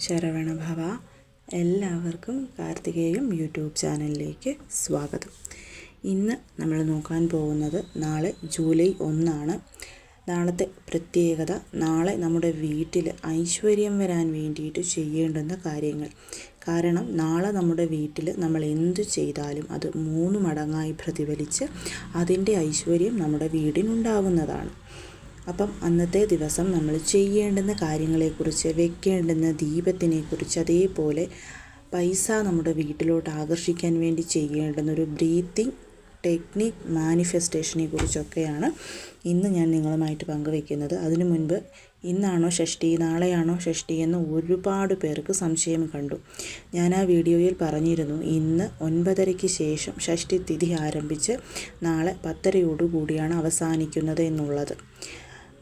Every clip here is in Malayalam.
ശരവണഭവ. എല്ലാവർക്കും കാർത്തികേയം യൂട്യൂബ് ചാനലിലേക്ക് സ്വാഗതം. ഇന്ന് നമ്മൾ നോക്കാൻ പോകുന്നത് നാളെ ജൂലൈ 1 നാളത്തെ പ്രത്യേകത, നാളെ നമ്മുടെ വീട്ടിൽ ഐശ്വര്യം വരാൻ വേണ്ടിയിട്ട് ചെയ്യേണ്ടുന്ന കാര്യങ്ങൾ. കാരണം നാളെ നമ്മുടെ വീട്ടിൽ നമ്മൾ എന്തു ചെയ്താലും അത് 3 മടങ്ങായി പ്രതിഫലിച്ച് അതിൻ്റെ ഐശ്വര്യം നമ്മുടെ വീടിനുണ്ടാകുന്നതാണ്. അപ്പം അന്നത്തെ ദിവസം നമ്മൾ ചെയ്യേണ്ടുന്ന കാര്യങ്ങളെക്കുറിച്ച്, വെക്കേണ്ടുന്ന ദീപത്തിനെക്കുറിച്ച്, അതേപോലെ പൈസ നമ്മുടെ വീട്ടിലോട്ട് ആകർഷിക്കാൻ വേണ്ടി ചെയ്യേണ്ടുന്ന ഒരു ബ്രീത്തിങ് ടെക്നിക് മാനിഫെസ്റ്റേഷനെ കുറിച്ചൊക്കെയാണ് ഇന്ന് ഞാൻ നിങ്ങളുമായിട്ട് പങ്കുവയ്ക്കുന്നത്. അതിനു മുൻപ് ഇന്നാണോ ഷഷ്ടി, നാളെയാണോ ഷഷ്ടി എന്ന് ഒരുപാട് പേർക്ക് സംശയം കണ്ടു. ഞാൻ ആ വീഡിയോയിൽ പറഞ്ഞിരുന്നു, ഇന്ന് 9:30-ക്ക് ശേഷം ഷഷ്ടി തിഥി ആരംഭിച്ച് നാളെ 10:30 അവസാനിക്കുന്നത് എന്നുള്ളത്.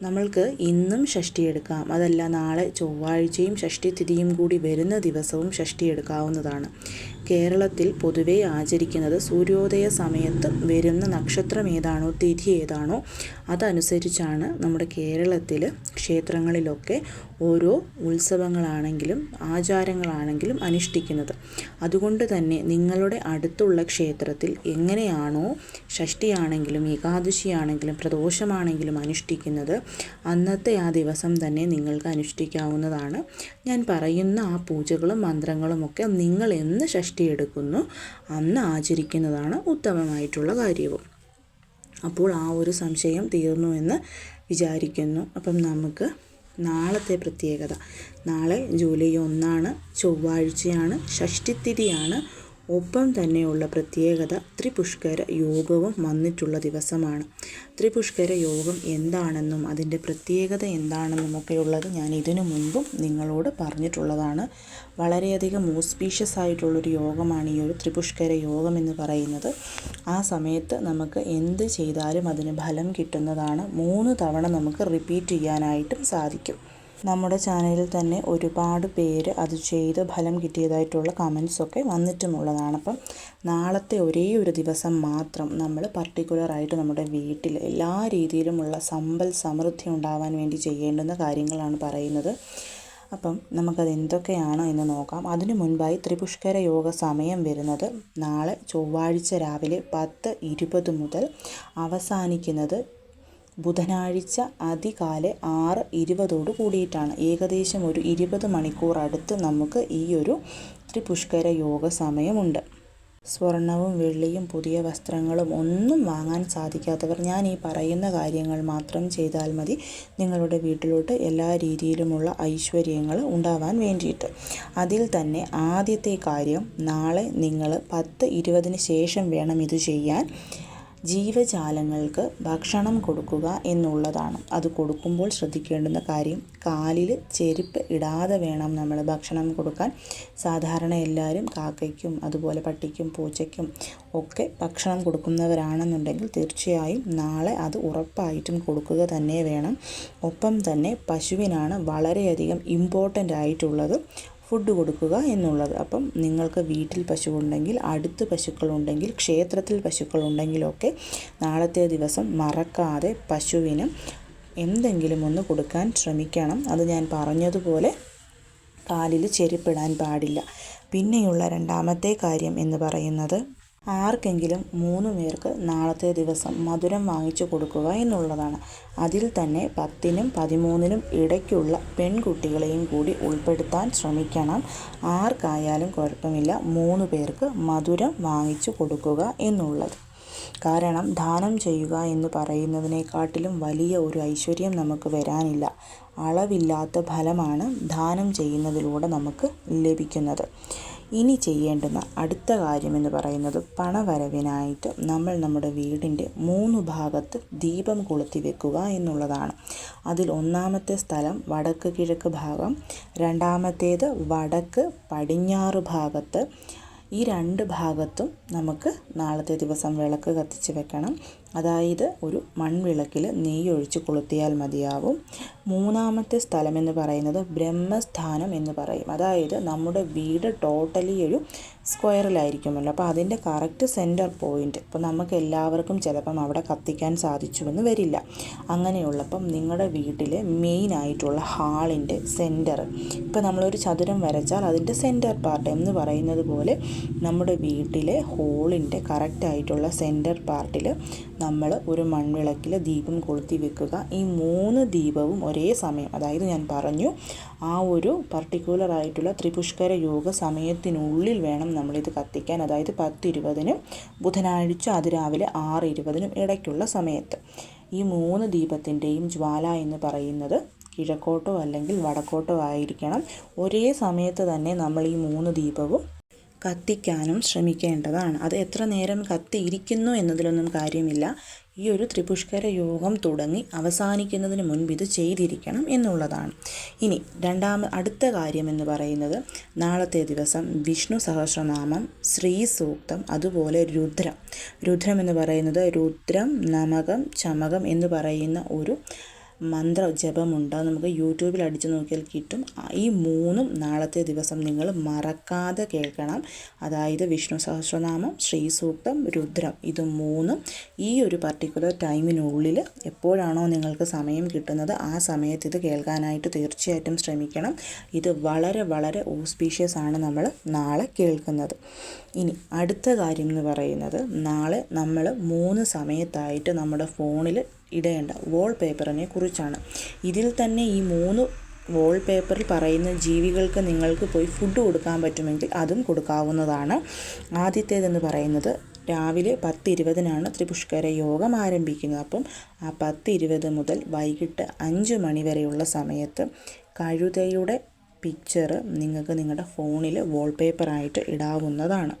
നമ്മൾക്ക് ഇന്നും ഷഷ്ടി എടുക്കാം, അതല്ല നാളെ ചൊവ്വാഴ്ചയും ഷഷ്ടി തിഥിയും കൂടി വരുന്ന ദിവസവും ഷഷ്ടി എടുക്കാവുന്നതാണ്. കേരളത്തിൽ പൊതുവെ ആചരിക്കുന്നത് സൂര്യോദയ സമയത്ത് വരുന്ന നക്ഷത്രം ഏതാണോ, തിഥി ഏതാണോ അതനുസരിച്ചാണ് നമ്മുടെ കേരളത്തിൽ ക്ഷേത്രങ്ങളിലൊക്കെ ഓരോ ഉത്സവങ്ങളാണെങ്കിലും ആചാരങ്ങളാണെങ്കിലും അനുഷ്ഠിക്കുന്നത്. അതുകൊണ്ട് തന്നെ നിങ്ങളുടെ അടുത്തുള്ള ക്ഷേത്രത്തിൽ എങ്ങനെയാണോ ഷഷ്ടിയാണെങ്കിലും ഏകാദശിയാണെങ്കിലും പ്രദോഷമാണെങ്കിലും അനുഷ്ഠിക്കുന്നത്, അന്നത്തെ ആ ദിവസം തന്നെ നിങ്ങൾക്ക് അനുഷ്ഠിക്കാവുന്നതാണ്. ഞാൻ പറയുന്ന ആ പൂജകളും മന്ത്രങ്ങളുമൊക്കെ നിങ്ങൾ എന്ന് ഷഷ്ടി എടുക്കുന്നു അന്ന് ആചരിക്കുന്നതാണ് ഉത്തമമായിട്ടുള്ള കാര്യവും. അപ്പോൾ ആ ഒരു സംശയം തീർന്നു എന്ന് വിചാരിക്കുന്നു. അപ്പം നമുക്ക് നാളത്തെ പ്രത്യേകത, നാളെ ജൂലൈ 1 ചൊവ്വാഴ്ചയാണ്, ഷഷ്ടിത്തിഥിയാണ്. ഒപ്പം തന്നെയുള്ള പ്രത്യേകത ത്രിപുഷ്കര യോഗവും വന്നിട്ടുള്ള ദിവസമാണ്. ത്രിപുഷ്കര യോഗം എന്താണെന്നും അതിൻ്റെ പ്രത്യേകത എന്താണെന്നുമൊക്കെയുള്ളത് ഞാൻ ഇതിനു മുൻപും നിങ്ങളോട് പറഞ്ഞിട്ടുള്ളതാണ്. വളരെയധികം ഓസ്പീഷ്യസ് ആയിട്ടുള്ളൊരു യോഗമാണ് ഈ ഒരു ത്രിപുഷ്കര യോഗം എന്ന് പറയുന്നത്. ആ സമയത്ത് നമുക്ക് എന്ത് ചെയ്താലും അതിന് ഫലം കിട്ടുന്നതാണ്. 3 തവണ നമുക്ക് റിപ്പീറ്റ് ചെയ്യാനായിട്ടും സാധിക്കും. നമ്മുടെ ചാനലിൽ തന്നെ ഒരുപാട് പേര് അത് ചെയ്ത് ഫലം കിട്ടിയതായിട്ടുള്ള കമൻസൊക്കെ വന്നിട്ടുമുള്ളതാണ്. അപ്പം നാളത്തെ ഒരേ ഒരു ദിവസം മാത്രം നമ്മൾ പർട്ടിക്കുലറായിട്ട് നമ്മുടെ വീട്ടിൽ എല്ലാ രീതിയിലുമുള്ള സമ്പൽ സമൃദ്ധി ഉണ്ടാവാൻ വേണ്ടി ചെയ്യേണ്ടുന്ന കാര്യങ്ങളാണ് പറയുന്നത്. അപ്പം നമുക്കത് എന്തൊക്കെയാണ് എന്ന് നോക്കാം. അതിനു മുൻപായി ത്രിപുഷ്കര യോഗ സമയം വരുന്നത് നാളെ ചൊവ്വാഴ്ച രാവിലെ 10:20 മുതൽ അവസാനിക്കുന്നത് ബുധനാഴ്ച അതികാലെ 6:20 കൂടിയിട്ടാണ്. ഏകദേശം ഒരു 20 മണിക്കൂർ അടുത്ത് നമുക്ക് ഈ ഒരു ത്രിപുഷ്കര യോഗ സമയമുണ്ട്. സ്വർണവും വെള്ളിയും പുതിയ വസ്ത്രങ്ങളും ഒന്നും വാങ്ങാൻ സാധിക്കാത്തവർ ഞാൻ ഈ പറയുന്ന കാര്യങ്ങൾ മാത്രം ചെയ്താൽ മതി നിങ്ങളുടെ വീട്ടിലോട്ട് എല്ലാ രീതിയിലുമുള്ള ഐശ്വര്യങ്ങൾ ഉണ്ടാവാൻ വേണ്ടിയിട്ട്. അതിൽ തന്നെ ആദ്യത്തെ കാര്യം, നാളെ നിങ്ങൾ 10:20 ശേഷം വേണം ഇത് ചെയ്യാൻ. ജീവജാലങ്ങൾക്ക് ഭക്ഷണം കൊടുക്കുക എന്നുള്ളതാണ്. അത് കൊടുക്കുമ്പോൾ ശ്രദ്ധിക്കേണ്ടുന്ന കാര്യം, കാലിൽ ചെരുപ്പ് ഇടാതെ വേണം നമ്മൾ ഭക്ഷണം കൊടുക്കാൻ. സാധാരണ എല്ലാവരും കാക്കയ്ക്കും അതുപോലെ പട്ടിക്കും പൂച്ചയ്ക്കും ഒക്കെ ഭക്ഷണം കൊടുക്കുന്നവരാണെന്നുണ്ടെങ്കിൽ തീർച്ചയായും നാളെ അത് ഉറപ്പായിട്ടും കൊടുക്കുക തന്നെ വേണം. ഒപ്പം തന്നെ പശുവിനാണ് വളരെയധികം ഇമ്പോർട്ടൻ്റ് ആയിട്ടുള്ളത് ഫുഡ് കൊടുക്കുക എന്നുള്ളത്. അപ്പം നിങ്ങൾക്ക് വീട്ടിൽ പശുവുണ്ടെങ്കിൽ, അടുത്ത് പശുക്കളുണ്ടെങ്കിൽ, ക്ഷേത്രത്തിൽ പശുക്കളുണ്ടെങ്കിലൊക്കെ നാളത്തെ ദിവസം മറക്കാതെ പശുവിന് എന്തെങ്കിലും ഒന്ന് കൊടുക്കാൻ ശ്രമിക്കണം. അത് ഞാൻ പറഞ്ഞതുപോലെ കാലിൽ ചെരുപ്പിടാൻ പാടില്ല. പിന്നെയുള്ള രണ്ടാമത്തെ കാര്യം എന്ന് പറയുന്നത്, ആർക്കെങ്കിലും 3 പേർക്ക് നാളത്തെ ദിവസം മധുരം വാങ്ങിച്ചു കൊടുക്കുക എന്നുള്ളതാണ്. അതിൽ തന്നെ 10-നും 13-നും ഇടയ്ക്കുള്ള പെൺകുട്ടികളെയും കൂടി ഉൾപ്പെടുത്താൻ ശ്രമിക്കണം. ആർക്കായാലും കുഴപ്പമില്ല, 3 പേർക്ക് മധുരം വാങ്ങിച്ചു കൊടുക്കുക എന്നുള്ളത്. കാരണം ദാനം ചെയ്യുക എന്ന് പറയുന്നതിനെക്കാട്ടിലും വലിയ ഒരു ഐശ്വര്യം നമുക്ക് വരാനില്ല. അളവില്ലാത്ത ഫലമാണ് ദാനം ചെയ്യുന്നതിലൂടെ നമുക്ക് ലഭിക്കുന്നത്. ഇനി ചെയ്യേണ്ടുന്ന അടുത്ത കാര്യമെന്ന് പറയുന്നത്, പണവരവിനായിട്ട് നമ്മൾ നമ്മുടെ വീടിൻ്റെ 3 ഭാഗത്ത് ദീപം കൊളുത്തി വെക്കുക എന്നുള്ളതാണ്. അതിൽ ഒന്നാമത്തെ സ്ഥലം വടക്ക് കിഴക്ക് ഭാഗം, രണ്ടാമത്തേത് വടക്ക് പടിഞ്ഞാറ് ഭാഗത്ത്. ഈ 2 ഭാഗത്തും നമുക്ക് നാളത്തെ ദിവസം വിളക്ക് കത്തിച്ച് വെക്കണം. അതായത് ഒരു മൺവിളക്കിൽ നെയ്യ് ഒഴിച്ച് കൊളുത്തിയാൽ മതിയാവും. മൂന്നാമത്തെ സ്ഥലമെന്ന് പറയുന്നത് ബ്രഹ്മസ്ഥാനം എന്ന് പറയും. അതായത് നമ്മുടെ വീട് ടോട്ടലി ഒരു സ്ക്വയറിലായിരിക്കുമല്ലോ, അപ്പോൾ അതിൻ്റെ കറക്റ്റ് സെൻറ്റർ പോയിൻ്റ് ഇപ്പോൾ നമുക്ക് എല്ലാവർക്കും ചിലപ്പം അവിടെ കത്തിക്കാൻ സാധിച്ചുവെന്ന് വരില്ല. അങ്ങനെയുള്ളപ്പം നിങ്ങളുടെ വീട്ടിലെ മെയിനായിട്ടുള്ള ഹാളിൻ്റെ സെൻറ്റർ, ഇപ്പോൾ നമ്മളൊരു ചതുരം വരച്ചാൽ അതിൻ്റെ സെൻറ്റർ പാർട്ട് എന്ന് പറയുന്നത് പോലെ നമ്മുടെ വീട്ടിലെ ഹോളിൻ്റെ കറക്റ്റായിട്ടുള്ള സെൻറ്റർ പാർട്ടിൽ നമ്മൾ ഒരു മൺവിളക്കിൽ ദീപം കൊളുത്തി വെക്കുക. ഈ 3 ദീപവും ഒരേ സമയം, അതായത് ഞാൻ പറഞ്ഞു ആ ഒരു പർട്ടിക്കുലർ ആയിട്ടുള്ള ത്രിപുഷ്കര യോഗ സമയത്തിനുള്ളിൽ വേണം നമ്മളിത് കത്തിക്കാൻ. അതായത് 10:20-നും ബുധനാഴ്ച അതിരാവിലെ 6:20-നും ഇടയ്ക്കുള്ള സമയത്ത്. ഈ 3 ദീപത്തിൻ്റെയും ജ്വാല എന്ന് പറയുന്നത് കിഴക്കോട്ടോ അല്ലെങ്കിൽ വടക്കോട്ടോ ആയിരിക്കണം. ഒരേ സമയത്ത് തന്നെ നമ്മൾ ഈ 3 ദീപവും കത്തിക്കാനും ശ്രമിക്കേണ്ടതാണ്. അത് എത്ര നേരം കത്തിയിരിക്കുന്നു എന്നതിലൊന്നും കാര്യമില്ല. ഈ ഒരു ത്രിപുഷ്കര യോഗം തുടങ്ങി അവസാനിക്കുന്നതിന് മുൻപ് ഇത് ചെയ്തിരിക്കണം എന്നുള്ളതാണ്. ഇനി അടുത്ത കാര്യം എന്ന് പറയുന്നത് നാളത്തെ ദിവസം വിഷ്ണു സഹസ്രനാമം, ശ്രീ സൂക്തം, അതുപോലെ രുദ്രം എന്ന് പറയുന്നത് രുദ്രം, നമകം, ചമകം എന്ന് പറയുന്ന ഒരു മന്ത്ര ജപമുണ്ട്. നമുക്ക് യൂട്യൂബിൽ അടിച്ചു നോക്കിയാൽ കിട്ടും. ഈ 3ഉം നാളത്തെ ദിവസം നിങ്ങൾ മറക്കാതെ കേൾക്കണം. അതായത് വിഷ്ണു സഹസ്രനാമം, ശ്രീ സൂക്തം, രുദ്രം, ഇത് 3ഉം ഈ ഒരു പർട്ടിക്കുലർ ടൈമിനുള്ളിൽ എപ്പോഴാണോ നിങ്ങൾക്ക് സമയം കിട്ടുന്നത് ആ സമയത്ത് ഇത് കേൾക്കാനായിട്ട് തീർച്ചയായിട്ടും ശ്രമിക്കണം. ഇത് വളരെ വളരെ ഓസ്പീഷ്യസ് ആണ് നമ്മൾ നാളെ കേൾക്കുന്നത്. ഇനി അടുത്ത കാര്യം എന്ന് പറയുന്നത് നാളെ നമ്മൾ 3 സമയത്തായിട്ട് നമ്മുടെ ഫോണിൽ ഇടേണ്ട വാൾപേപ്പറിനെ കുറിച്ചാണ്. ഇതിൽ തന്നെ ഈ 3 വാൾപേപ്പറിൽ പറയുന്ന ജീവികൾക്ക് നിങ്ങൾക്ക് പോയി ഫുഡ് കൊടുക്കാൻ പറ്റുമെങ്കിൽ അതും കൊടുക്കാവുന്നതാണ്. ആദ്യത്തേതെന്ന് പറയുന്നത് രാവിലെ 10:20-നാണ് ത്രിപുഷ്കര യോഗം ആരംഭിക്കുന്നത്. അപ്പം ആ 10:20 മുതൽ വൈകിട്ട് 5 മണി വരെയുള്ള സമയത്ത് കഴുതയുടെ പിക്ചർ നിങ്ങൾക്ക് നിങ്ങളുടെ ഫോണിൽ വാൾപേപ്പറായിട്ട് ഇടാവുന്നതാണ്.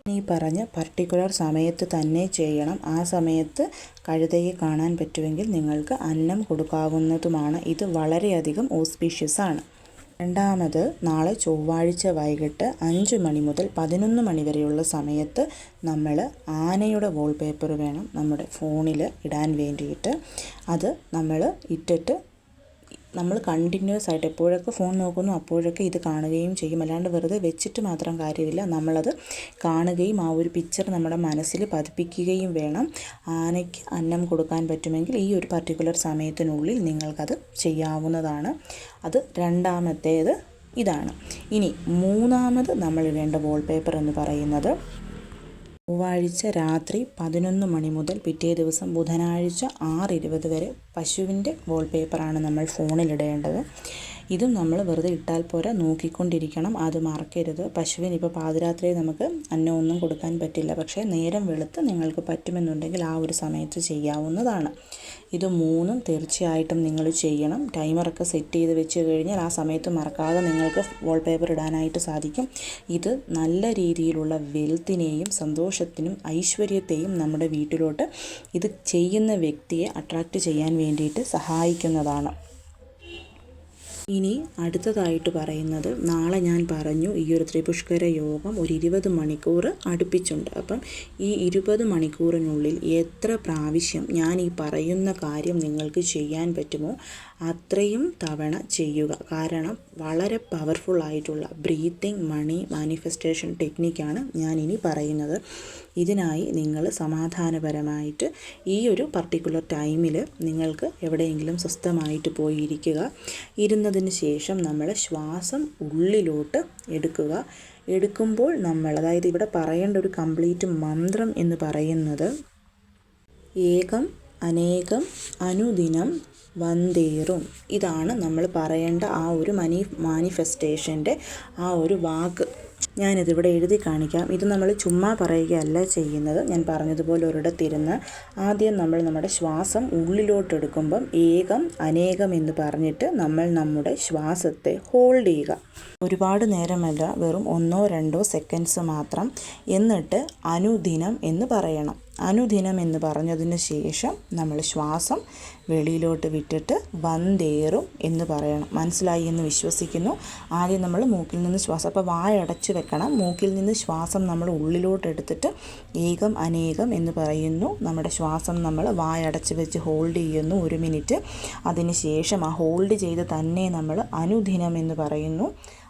ഈ പറഞ്ഞ പർട്ടിക്കുലർ സമയത്ത് തന്നെ ചെയ്യണം. ആ സമയത്ത് കഴുതയെ കാണാൻ പറ്റുമെങ്കിൽ നിങ്ങൾക്ക് അന്നം കൊടുക്കാവുന്നതുമാണ്. ഇത് വളരെയധികം ഓസ്പീഷ്യസ് ആണ്. രണ്ടാമത് നാളെ ചൊവ്വാഴ്ച വൈകിട്ട് 5 മണി മുതൽ 11 മണി വരെയുള്ള സമയത്ത് നമ്മൾ ആനയുടെ വാൾപേപ്പർ വേണം നമ്മുടെ ഫോണിൽ ഇടാൻ വേണ്ടിയിട്ട്. അത് നമ്മൾ ഇട്ടിട്ട് നമ്മൾ കണ്ടിന്യൂസ് ആയിട്ട് എപ്പോഴൊക്കെ ഫോൺ നോക്കുന്നു അപ്പോഴൊക്കെ ഇത് കാണുകയും ചെയ്യും. അല്ലാണ്ട് വെറുതെ വെച്ചിട്ട് മാത്രം കാര്യമില്ല, നമ്മളത് കാണുകയും ആ ഒരു പിക്ചർ നമ്മുടെ മനസ്സിൽ പതിപ്പിക്കുകയും വേണം. ആനയ്ക്ക് അന്നം കൊടുക്കാൻ പറ്റുമെങ്കിൽ ഈ ഒരു പർട്ടിക്കുലർ സമയത്തിനുള്ളിൽ നിങ്ങൾക്കത് ചെയ്യാവുന്നതാണ്. അത് രണ്ടാമത്തേത് ഇതാണ്. ഇനി മൂന്നാമത് നമ്മൾ ഇടേണ്ട വാൾപേപ്പർ എന്ന് പറയുന്നത് ചൊവ്വാഴ്ച രാത്രി 11 മണി മുതൽ പിറ്റേ ദിവസം ബുധനാഴ്ച 6:20 വരെ പശുവിൻ്റെ വാൾപേപ്പറാണ് നമ്മൾ ഫോണിലിടേണ്ടത്. ഇതും നമ്മൾ വെറുതെ ഇട്ടാൽ പോരാ, നോക്കിക്കൊണ്ടിരിക്കണം, അത് മറക്കരുത്. പശുവിന് ഇപ്പോൾ പാതിരാത്രി നമുക്ക് അന്നമൊന്നും കൊടുക്കാൻ പറ്റില്ല, പക്ഷേ നേരം വെളുത്ത് നിങ്ങൾക്ക് പറ്റുമെന്നുണ്ടെങ്കിൽ ആ ഒരു സമയത്ത് ചെയ്യാവുന്നതാണ്. ഇത് 3ഉം തീർച്ചയായിട്ടും നിങ്ങൾ ചെയ്യണം. ടൈമറൊക്കെ സെറ്റ് ചെയ്ത് വെച്ച് കഴിഞ്ഞാൽ ആ സമയത്ത് മറക്കാതെ നിങ്ങൾക്ക് വാൾപേപ്പർ ഇടാനായിട്ട് സാധിക്കും. ഇത് നല്ല രീതിയിലുള്ള വെൽത്തിനെയും സന്തോഷത്തിനും ഐശ്വര്യത്തെയും നമ്മുടെ വീട്ടിലോട്ട് ഇത് ചെയ്യുന്ന വ്യക്തിയെ അട്രാക്റ്റ് ചെയ്യാൻ വേണ്ടിയിട്ട് സഹായിക്കുന്നതാണ്. ഇനി അടുത്തതായിട്ട് പറയുന്നത്, നാളെ ഞാൻ പറഞ്ഞു ഈ ഒരു ത്രിപുഷ്കര യോഗം ഒരു 20 മണിക്കൂർ അടുപ്പിച്ചുണ്ട്. അപ്പം ഈ 20 മണിക്കൂറിനുള്ളിൽ എത്ര പ്രാവശ്യം ഞാൻ ഈ പറയുന്ന കാര്യം നിങ്ങൾക്ക് ചെയ്യാൻ പറ്റുമോ അത്രയും തവണ ചെയ്യുക. കാരണം വളരെ പവർഫുൾ ആയിട്ടുള്ള ബ്രീത്തിങ് മണി മാനിഫെസ്റ്റേഷൻ ടെക്നിക്കാണ് ഞാനിനി പറയുന്നത്. ഇതിനായി നിങ്ങൾ സമാധാനപരമായിട്ട് ഈ ഒരു പർട്ടിക്കുലർ ടൈമിൽ നിങ്ങൾക്ക് എവിടെയെങ്കിലും സ്വസ്ഥമായിട്ട് പോയി ഇരിക്കുക. ഇരുന്നതിന് ശേഷം നമ്മൾ ശ്വാസം ഉള്ളിലോട്ട് എടുക്കുക. എടുക്കുമ്പോൾ നമ്മൾ, അതായത് ഇവിടെ പറയേണ്ട ഒരു കംപ്ലീറ്റ് മന്ത്രം എന്ന് പറയുന്നത് ഏകം അനേകം അനുദിനം വന്ദേറും. ഇതാണ് നമ്മൾ പറയേണ്ട ആ ഒരു മാനിഫെസ്റ്റേഷൻ്റെ ആ ഒരു വാക്ക്. ഞാനിതിവിടെ എഴുതി കാണിക്കാം. ഇത് നമ്മൾ ചുമ്മാ പറയുകയല്ല ചെയ്യുന്നത്. ഞാൻ പറഞ്ഞതുപോലെ ഒരിടത്തിരുന്ന് ആദ്യം നമ്മൾ നമ്മുടെ ശ്വാസം ഉള്ളിലോട്ടെടുക്കുമ്പം ഏകം അനേകം എന്ന് പറഞ്ഞിട്ട് നമ്മൾ നമ്മുടെ ശ്വാസത്തെ ഹോൾഡ് ചെയ്യുക. ഒരുപാട് നേരമല്ല, വെറും 1-2 സെക്കൻഡ്സ് മാത്രം. എന്നിട്ട് അനുദിനം എന്ന് പറയണം. അനുദിനം എന്ന് പറഞ്ഞതിന് ശേഷം നമ്മൾ ശ്വാസം വെളിയിലോട്ട് വിട്ടിട്ട് വന്തേറും എന്ന് പറയണം. മനസ്സിലായി എന്ന് വിശ്വസിക്കുന്നു. ആദ്യം നമ്മൾ മൂക്കിൽ നിന്ന് ശ്വാസം, അപ്പോൾ വായടച്ച് വെക്കണം. മൂക്കിൽ നിന്ന് ശ്വാസം നമ്മൾ ഉള്ളിലോട്ട് എടുത്തിട്ട് ഏകം അനേകം എന്ന് പറയുന്നു. നമ്മുടെ ശ്വാസം നമ്മൾ വായടച്ച് വെച്ച് ഹോൾഡ് ചെയ്യുന്നു 1 മിനിറ്റ്. അതിന് ശേഷം ആ ഹോൾഡ് ചെയ്ത് തന്നെ നമ്മൾ അനുദിനം എന്ന് പറയുന്നു.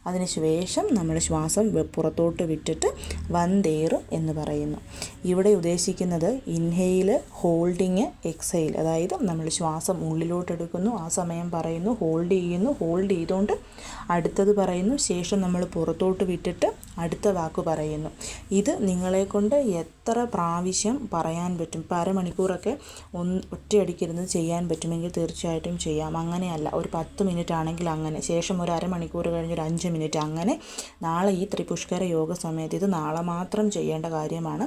അതിനുശേഷം നമ്മൾ ശ്വാസം പുറത്തോട്ട് വിട്ടിട്ട് വന്തേറും എന്ന് പറയുന്നു. ഇവിടെ ഉദ്ദേശിക്കുന്നത് ഇൻഹെയിൽ, ഹോൾഡിങ്, എക്സെയിൽ. അതായത് നമ്മൾ ശ്വാസം ഉള്ളിലോട്ട് എടുക്കുന്നു, ആ സമയം പറയുന്നു, ഹോൾഡ് ചെയ്യുന്നു, ഹോൾഡ് ചെയ്തുകൊണ്ട് അടുത്തത് പറയുന്നു, ശേഷം നമ്മൾ പുറത്തോട്ട് വിട്ടിട്ട് അടുത്ത വാക്ക് പറയുന്നു. ഇത് നിങ്ങളെക്കൊണ്ട് എത്ര പ്രാവശ്യം പറയാൻ പറ്റും? ഇപ്പോൾ അരമണിക്കൂറൊക്കെ ഒറ്റയടിക്കിരുന്ന് ചെയ്യാൻ പറ്റുമെങ്കിൽ തീർച്ചയായിട്ടും ചെയ്യാം. അങ്ങനെയല്ല, ഒരു 10 മിനിറ്റ് ആണെങ്കിൽ അങ്ങനെ, ശേഷം ഒരു അരമണിക്കൂർ കഴിഞ്ഞൊരു 5 മിനിറ്റ്, അങ്ങനെ നാളെ ഈ ത്രിപുഷ്കര യോഗ സമയത്ത് ഇത് നാളെ മാത്രം ചെയ്യേണ്ട കാര്യമാണ്.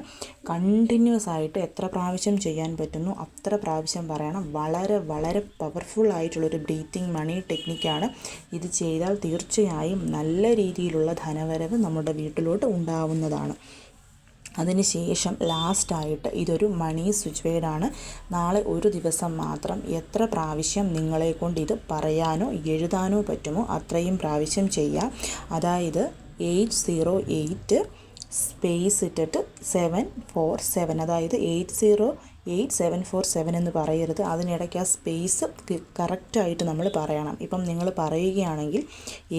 കണ്ടിന്യൂസ് ആയിട്ട് എത്ര പ്രാവശ്യം ചെയ്യാൻ പറ്റുന്നു അത്ര പ്രാവശ്യം പറയണം. വളരെ വളരെ പവർഫുൾ ആയിട്ടുള്ളൊരു ബ്രീത്തിങ് മണി ടെക്നിക്കാണ്. ഇത് ചെയ്താൽ തീർച്ചയായും നല്ല രീതിയിലുള്ള ധനവരവ് നമ്മുടെ വീട്ടിലോട്ട് ഉണ്ടാവുന്നതാണ്. അതിനുശേഷം ലാസ്റ്റായിട്ട് ഇതൊരു മണി സ്വിച്ച് വേർഡാണ്. നാളെ ഒരു ദിവസം മാത്രം എത്ര പ്രാവശ്യം നിങ്ങളെക്കൊണ്ട് ഇത് പറയാനോ എഴുതാനോ പറ്റുമോ അത്രയും പ്രാവശ്യം ചെയ്യാം. അതായത് 808 സ്പേസ് ഇട്ടിട്ട് 747, അതായത് 808-747 എന്ന് പറയരുത്. അതിനിടയ്ക്ക് ആ സ്പേസ് കറക്റ്റായിട്ട് നമ്മൾ പറയണം. ഇപ്പം നിങ്ങൾ പറയുകയാണെങ്കിൽ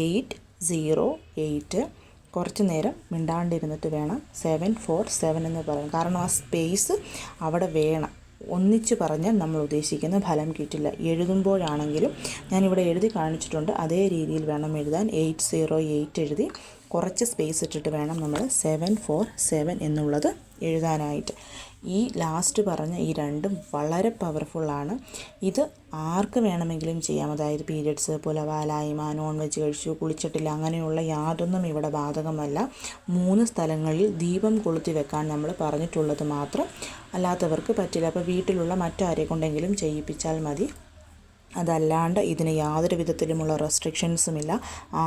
808 കുറച്ച് നേരം മിണ്ടാണ്ടിരുന്നിട്ട് വേണം 747 എന്ന് പറയാം. കാരണം ആ സ്പേസ് അവിടെ വേണം. ഒന്നിച്ച് പറഞ്ഞാൽ നമ്മൾ ഉദ്ദേശിക്കുന്ന ഫലം കിട്ടില്ല. എഴുതുമ്പോഴാണെങ്കിലും ഞാനിവിടെ എഴുതി കാണിച്ചിട്ടുണ്ട്, അതേ രീതിയിൽ വേണം എഴുതാൻ. 808 എഴുതി കുറച്ച് സ്പേസ് ഇട്ടിട്ട് വേണം നമ്മൾ 747 എന്നുള്ളത് എഴുതാനായിട്ട്. ഈ ലാസ്റ്റ് പറഞ്ഞ ഈ രണ്ടും വളരെ പവർഫുള്ളാണ്. ഇത് ആർക്ക് വേണമെങ്കിലും ചെയ്യാം. അതായത് പീരിയഡ്സ്, പുലവാലായ്മ, നോൺ വെജ് കഴിച്ചു, കുളിച്ചിട്ടില്ല, അങ്ങനെയുള്ള യാതൊന്നും ഇവിടെ ബാധകമല്ല. 3 സ്ഥലങ്ങളിൽ ദീപം കൊളുത്തി വെക്കാൻ നമ്മൾ പറഞ്ഞിട്ടുള്ളത് മാത്രം. അല്ലാത്തവർക്ക് പറ്റില്ല. അപ്പോൾ വീട്ടിലുള്ള മറ്റാരെ കൊണ്ടെങ്കിലും ചെയ്യിപ്പിച്ചാൽ മതി. അതല്ലാണ്ട് ഇതിന് യാതൊരു വിധത്തിലുമുള്ള റെസ്ട്രിക്ഷൻസുമില്ല.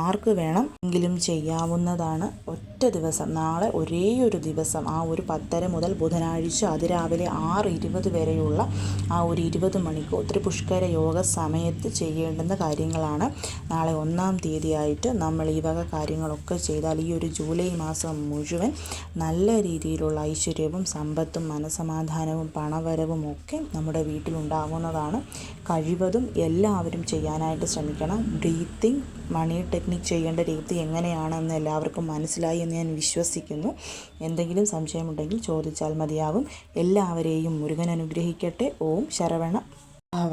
ആർക്ക് വേണം എങ്കിലും ചെയ്യാവുന്നതാണ്. ഒറ്റ ദിവസം, നാളെ ഒരേ ഒരു ദിവസം, ആ ഒരു 10:30 മുതൽ ബുധനാഴ്ച അതിരാവിലെ 6:20 വരെയുള്ള ആ ഒരു 20 മണിക്കൂർ ത്രിപുഷ്കര യോഗ സമയത്ത് ചെയ്യേണ്ടുന്ന കാര്യങ്ങളാണ്. നാളെ 1-ാം തീയതിയായിട്ട് നമ്മൾ ഈ വക കാര്യങ്ങളൊക്കെ ചെയ്താൽ ഈ ഒരു ജൂലൈ മാസം മുഴുവൻ നല്ല രീതിയിലുള്ള ഐശ്വര്യവും സമ്പത്തും മനസമാധാനവും പണവരവും ഒക്കെ നമ്മുടെ വീട്ടിലുണ്ടാകുന്നതാണ്. കഴിവതും എല്ലാവരും ചെയ്യാനായിട്ട് ശ്രമിക്കണം. ബ്രീത്തിങ് മണി ടെക്നിക്ക് ചെയ്യേണ്ട രീതി എങ്ങനെയാണെന്ന് എല്ലാവർക്കും മനസ്സിലായി എന്ന് ഞാൻ വിശ്വസിക്കുന്നു. എന്തെങ്കിലും സംശയമുണ്ടെങ്കിൽ ചോദിച്ചാൽ മതിയാകും. എല്ലാവരെയും മുരുകൻ അനുഗ്രഹിക്കട്ടെ. ഓം ശരവണ ഭവ.